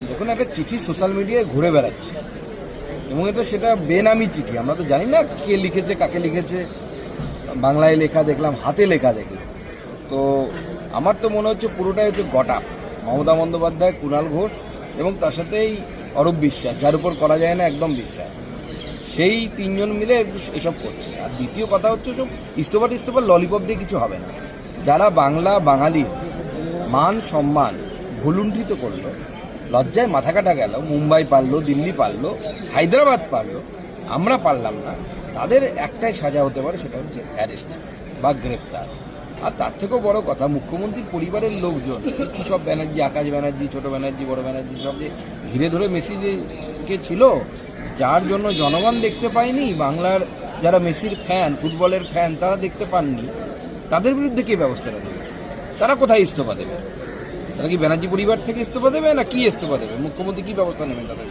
যখন একটা চিঠি সোশ্যাল মিডিয়ায় ঘুরে বেড়াচ্ছে এবং সেটা বেনামি চিঠি, আমরা তো জানি না কে লিখেছে, কাকে লিখেছে। বাংলায় লেখা দেখলাম, হাতে লেখা দেখলাম। তো আমার তো মনে হচ্ছে পুরোটাই হচ্ছে গটা মমতা বন্দ্যোপাধ্যায়, কুণাল ঘোষ এবং তার সাথেই অরূপ বিশ্বাস, যার উপর করা যায় না একদম বিশ্বাস, সেই তিনজন মিলে এসব করছে। আর দ্বিতীয় কথা হচ্ছে সব ইস্তফা ললিপপ দিয়ে কিছু হবে না। যারা বাঙালির মান সম্মান ভুলুণ্ঠিত করলো, লজ্জায় মাথা কাটা গেল, মুম্বাই পারলো, দিল্লি পারলো, হায়দ্রাবাদ পারলো, আমরা পারলাম না, তাদের একটাই সাজা হতে পারে, সেটা হচ্ছে অ্যারেস্ট বা গ্রেপ্তার। আর তার থেকেও বড় কথা, মুখ্যমন্ত্রীর পরিবারের লোকজন, কী সব ব্যানার্জি, আকাশ ব্যানার্জি, ছোট ব্যানার্জি, বড় ব্যানার্জি, সব যে ঘিরে ধরে মেসি কে ছিল, যার জন্য জনগণ দেখতে পায়নি, বাংলার যারা মেসির ফ্যান, ফুটবলের ফ্যান, তারা দেখতে পাননি, তাদের বিরুদ্ধে কে ব্যবস্থাটা নেবে? তারা কোথায় ইস্তফা দেবে? তারা কি ব্যানার্জি পরিবার থেকে ইস্তফা দেবে না কি ইস্তফা দেবে? মুখ্যমন্ত্রী কি ব্যবস্থা নেবেন তাদের?